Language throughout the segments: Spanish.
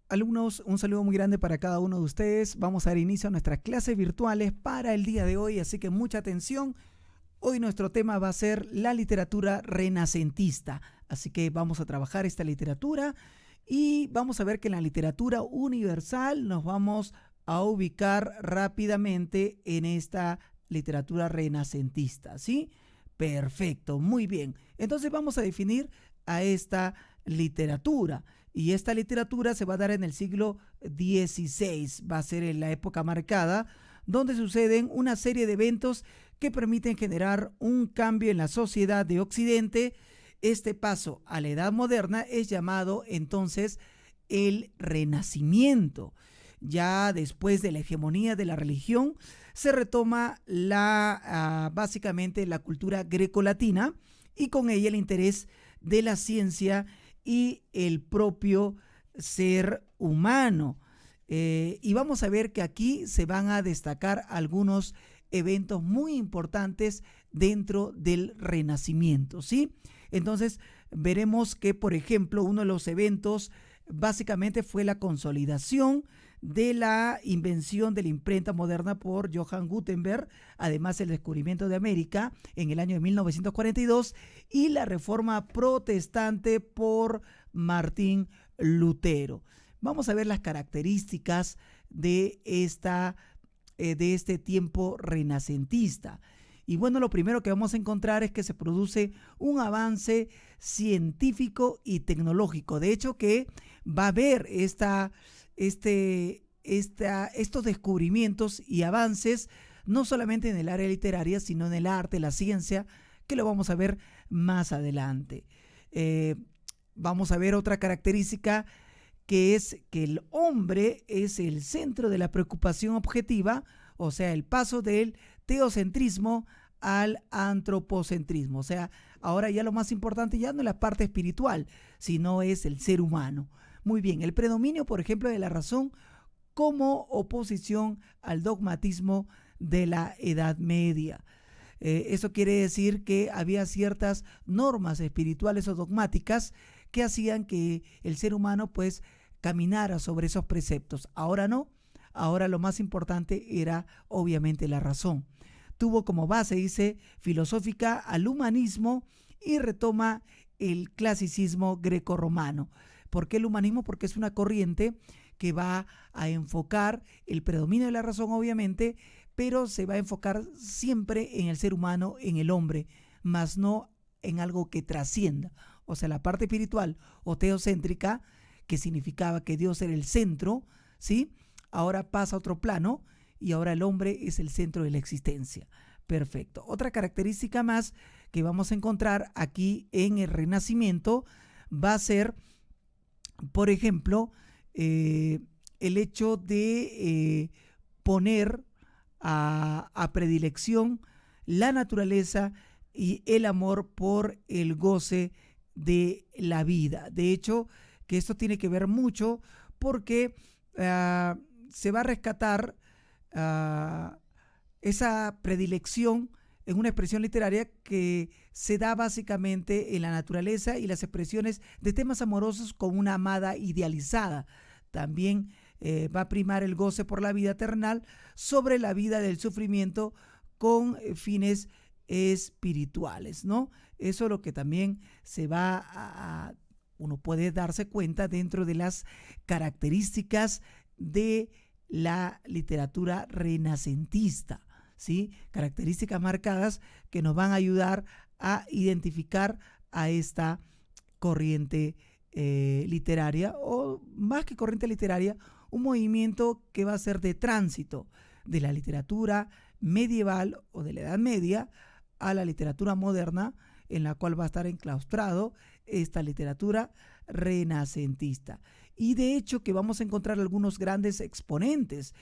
Alumnos, un saludo muy grande para cada uno de ustedes. Vamos a dar inicio a nuestras clases virtuales para el día de hoy, así que mucha atención. Hoy nuestro tema va a ser la literatura renacentista, así que vamos a trabajar esta literatura y vamos a ver que en la literatura universal nos vamos a ubicar rápidamente en esta literatura renacentista, ¿sí? Perfecto, muy bien. Entonces vamos a definir a esta literatura. Y esta literatura se va a dar en el siglo XVI, va a ser en la época marcada, donde suceden una serie de eventos que permiten generar un cambio en la sociedad de Occidente. Este paso a la Edad Moderna es llamado entonces el Renacimiento. Ya después de la hegemonía de la religión, se retoma básicamente la cultura grecolatina y con ella el interés de la ciencia y el propio ser humano. Y vamos a ver que aquí se van a destacar algunos eventos muy importantes dentro del Renacimiento, ¿sí? Entonces veremos que, por ejemplo, uno de los eventos básicamente fue la consolidación de la invención de la imprenta moderna por Johann Gutenberg, además el descubrimiento de América en el año de 1942 y la reforma protestante por Martín Lutero. Vamos a ver las características de este tiempo renacentista. Y bueno, lo primero que vamos a encontrar es que se produce un avance científico y tecnológico. De hecho, que va a haber estos descubrimientos y avances no solamente en el área literaria, sino en el arte, la ciencia, que lo vamos a ver más adelante. Vamos a ver otra característica, que es que el hombre es el centro de la preocupación objetiva, o sea, el paso del teocentrismo al antropocentrismo. O sea, ahora ya lo más importante ya no es la parte espiritual, sino es el ser humano. Muy bien, el predominio, por ejemplo, de la razón como oposición al dogmatismo de la Edad Media. Eso quiere decir que había ciertas normas espirituales o dogmáticas que hacían que el ser humano pues caminara sobre esos preceptos. Ahora no, ahora lo más importante era obviamente la razón. Tuvo como base, dice, filosófica al humanismo y retoma el clasicismo grecorromano. ¿Por qué el humanismo? Porque es una corriente que va a enfocar el predominio de la razón, obviamente, pero se va a enfocar siempre en el ser humano, en el hombre, más no en algo que trascienda. O sea, la parte espiritual o teocéntrica, que significaba que Dios era el centro, ¿sí? Ahora pasa a otro plano y ahora el hombre es el centro de la existencia. Perfecto. Otra característica más que vamos a encontrar aquí en el Renacimiento va a ser, por ejemplo, el hecho de poner a predilección la naturaleza y el amor por el goce de la vida. De hecho, que esto tiene que ver mucho porque se va a rescatar esa predilección en una expresión literaria que se da básicamente en la naturaleza y las expresiones de temas amorosos con una amada idealizada. También va a primar el goce por la vida terrenal sobre la vida del sufrimiento con fines espirituales, ¿no? Eso es lo que también se va uno puede darse cuenta dentro de las características de la literatura renacentista, ¿sí? Características marcadas que nos van a ayudar a identificar a esta corriente literaria, o más que corriente literaria, un movimiento que va a ser de tránsito de la literatura medieval o de la Edad Media a la literatura moderna, en la cual va a estar enclaustrado esta literatura renacentista. Y de hecho que vamos a encontrar algunos grandes exponentes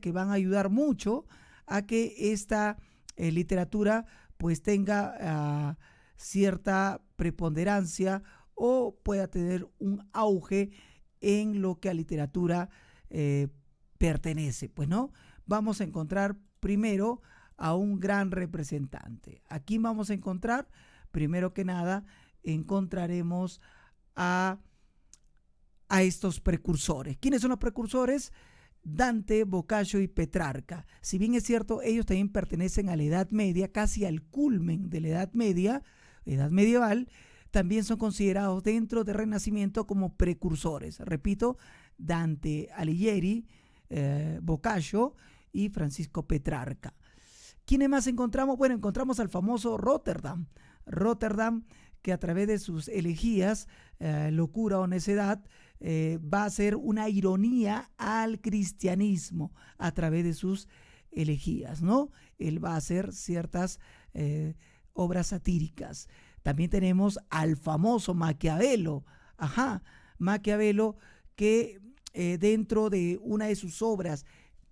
que van a ayudar mucho a que esta literatura pues tenga cierta preponderancia o pueda tener un auge en lo que a literatura pertenece. Pues no, vamos a encontrar primero a un gran representante. Aquí vamos a encontrar, primero que nada, encontraremos a a estos precursores. ¿Quiénes son los precursores? Dante, Boccaccio y Petrarca. Si bien es cierto, ellos también pertenecen a la Edad Media, casi al culmen de la Edad Media, Edad Medieval, también son considerados dentro del Renacimiento como precursores. Repito, Dante Alighieri, Boccaccio y Francisco Petrarca. ¿Quiénes más encontramos? Bueno, encontramos al famoso Rotterdam. Rotterdam, que a través de sus elegías, Locura o Necedad, va a hacer una ironía al cristianismo a través de sus elegías, ¿no? Él va a hacer ciertas obras satíricas. También tenemos al famoso Maquiavelo, Maquiavelo, que dentro de una de sus obras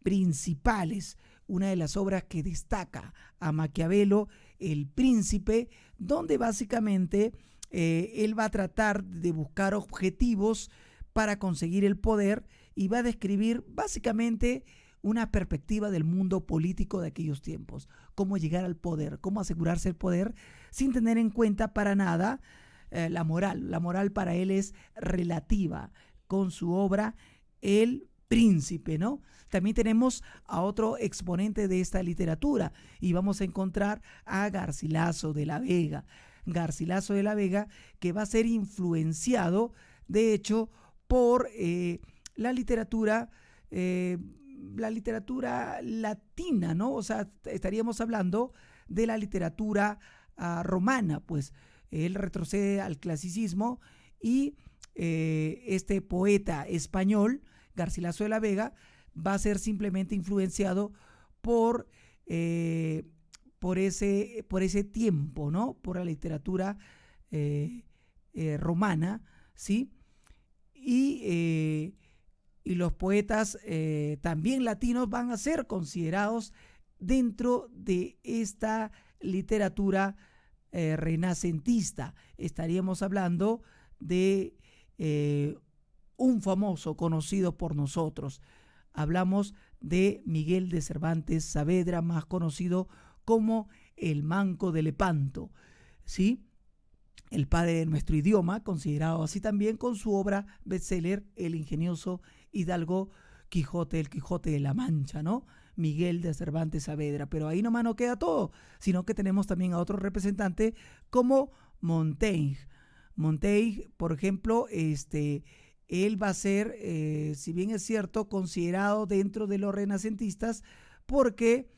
principales, una de las obras que destaca a Maquiavelo, El Príncipe, donde básicamente él va a tratar de buscar objetivos para conseguir el poder y va a describir básicamente una perspectiva del mundo político de aquellos tiempos, cómo llegar al poder, cómo asegurarse el poder sin tener en cuenta para nada la moral. La moral para él es relativa con su obra El Príncipe, ¿no? También tenemos a otro exponente de esta literatura y vamos a encontrar a Garcilaso de la Vega. Garcilaso de la Vega, que va a ser influenciado, de hecho, por la literatura latina, ¿no? O sea, estaríamos hablando de la literatura romana, pues él retrocede al clasicismo y este poeta español, Garcilaso de la Vega, va a ser simplemente influenciado por ese tiempo, ¿no? Por la literatura romana, ¿sí? Y los poetas también latinos van a ser considerados dentro de esta literatura renacentista. Estaríamos hablando de un famoso conocido por nosotros. Hablamos de Miguel de Cervantes Saavedra, más conocido como el Manco de Lepanto, ¿sí? El padre de nuestro idioma, considerado así también con su obra bestseller El ingenioso hidalgo Quijote, el Quijote de la Mancha, ¿no? Miguel de Cervantes Saavedra. Pero ahí nomás no queda todo, sino que tenemos también a otro representante como Montaigne. Montaigne, por ejemplo, él va a ser, si bien es cierto, considerado dentro de los renacentistas porque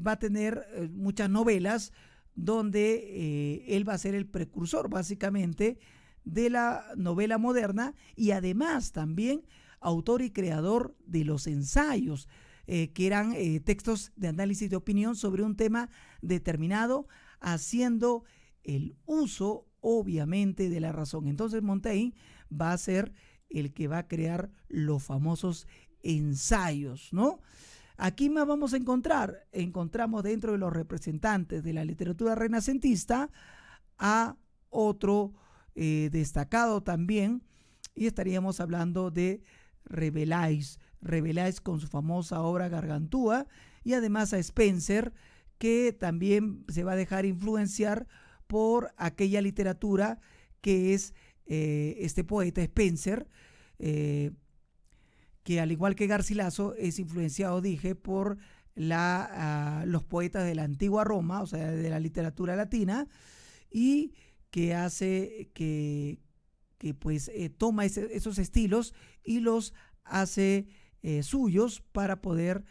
va a tener muchas novelas donde él va a ser el precursor básicamente de la novela moderna y además también autor y creador de los ensayos, que eran textos de análisis de opinión sobre un tema determinado, haciendo el uso obviamente de la razón. Entonces Montaigne va a ser el que va a crear los famosos ensayos, ¿no? Aquí más vamos a encontramos dentro de los representantes de la literatura renacentista a otro destacado también, y estaríamos hablando de Rabelais con su famosa obra Gargantúa, y además a Spenser, que también se va a dejar influenciar por aquella literatura que es este poeta Spenser, que al igual que Garcilaso es influenciado, dije, por los poetas de la antigua Roma, o sea, de la literatura latina, y que hace que pues toma esos estilos y los hace suyos para poder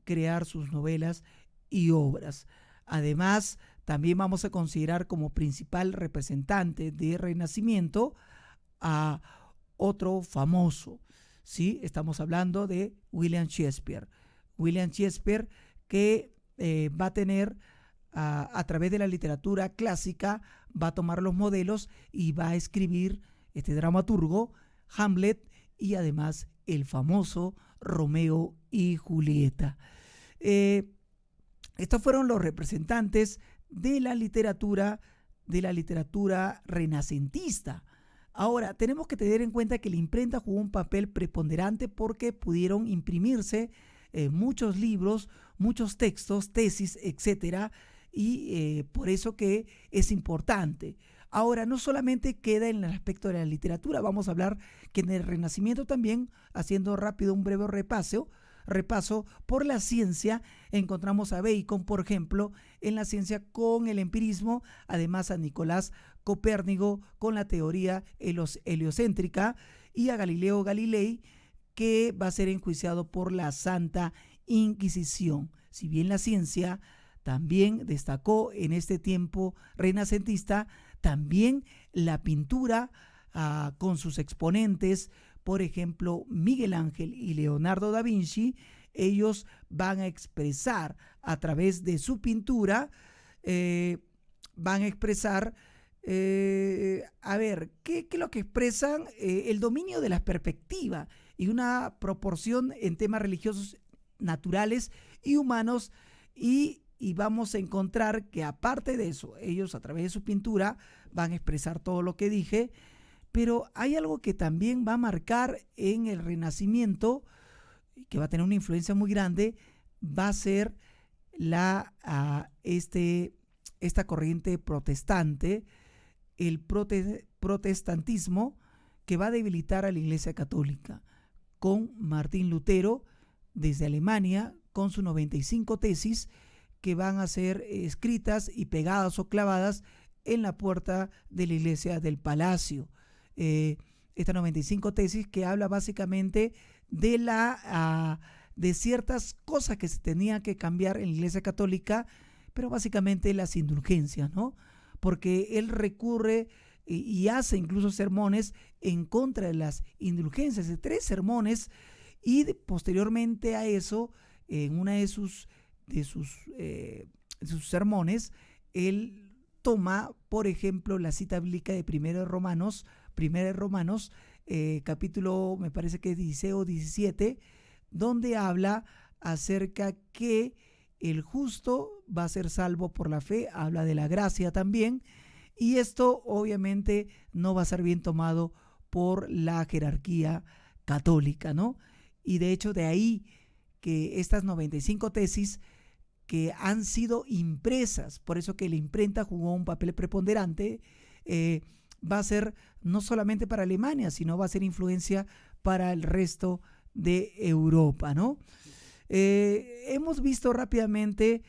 crear sus novelas y obras. Además, también vamos a considerar como principal representante de Renacimiento a otro famoso, ¿sí? Estamos hablando de William Shakespeare. William Shakespeare, que va a tener a través de la literatura clásica, va a tomar los modelos y va a escribir este dramaturgo, Hamlet, y además el famoso Romeo y Julieta. Estos fueron los representantes de la literatura renacentista. Ahora, tenemos que tener en cuenta que la imprenta jugó un papel preponderante porque pudieron imprimirse muchos libros, muchos textos, tesis, etcétera, y por eso que es importante. Ahora, no solamente queda en el aspecto de la literatura, vamos a hablar que en el Renacimiento también, haciendo rápido un breve repaso por la ciencia, encontramos a Bacon, por ejemplo, en la ciencia con el empirismo, además a Nicolás Copérnico con la teoría heliocéntrica y a Galileo Galilei, que va a ser enjuiciado por la Santa Inquisición. Si bien la ciencia también destacó en este tiempo renacentista, también la pintura con sus exponentes, por ejemplo, Miguel Ángel y Leonardo da Vinci, ellos van a expresar a través de su pintura, van a expresar, a ver, ¿qué es lo que expresan? El dominio de la perspectiva y una proporción en temas religiosos, naturales y humanos, y vamos a encontrar que aparte de eso, ellos a través de su pintura van a expresar todo lo que dije, pero hay algo que también va a marcar en el Renacimiento, que va a tener una influencia muy grande, va a ser esta corriente protestante, el protestantismo, que va a debilitar a la Iglesia Católica, con Martín Lutero desde Alemania, con sus 95 tesis, que van a ser escritas y pegadas o clavadas en la puerta de la iglesia del Palacio. Estas 95 tesis que habla básicamente de ciertas cosas que se tenían que cambiar en la Iglesia Católica, pero básicamente las indulgencias, ¿no? Porque él recurre y hace incluso sermones en contra de las indulgencias, de 3 sermones, y posteriormente a eso, en una de sus sermones, él toma, por ejemplo, la cita bíblica de 1 de Romanos, capítulo, me parece que es 16 o 17, donde habla acerca que el justo va a ser salvo por la fe, habla de la gracia también, y esto obviamente no va a ser bien tomado por la jerarquía católica, ¿no? Y de hecho de ahí que estas 95 tesis que han sido impresas, por eso que la imprenta jugó un papel preponderante, va a ser no solamente para Alemania, sino va a ser influencia para el resto de Europa, ¿no? Hemos visto rápidamente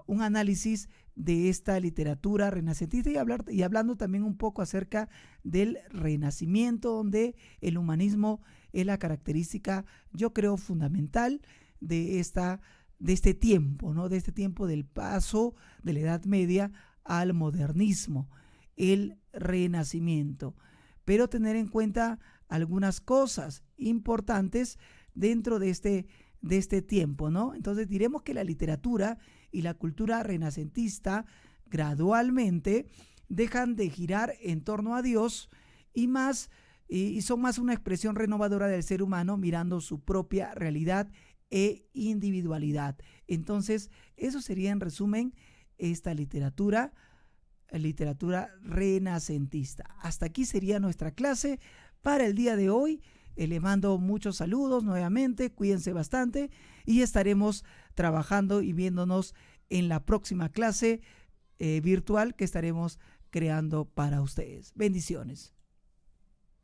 un análisis de esta literatura renacentista y hablando también un poco acerca del Renacimiento, donde el humanismo es la característica, yo creo, fundamental de este tiempo, ¿no? De este tiempo del paso de la Edad Media al modernismo, el Renacimiento. Pero tener en cuenta algunas cosas importantes dentro de este tiempo, ¿no? Entonces diremos que la literatura y la cultura renacentista gradualmente dejan de girar en torno a Dios y son más una expresión renovadora del ser humano mirando su propia realidad e individualidad. Entonces, eso sería en resumen esta literatura renacentista. Hasta aquí sería nuestra clase para el día de hoy. Les mando muchos saludos nuevamente, cuídense bastante y estaremos trabajando y viéndonos en la próxima clase virtual que estaremos creando para ustedes. Bendiciones.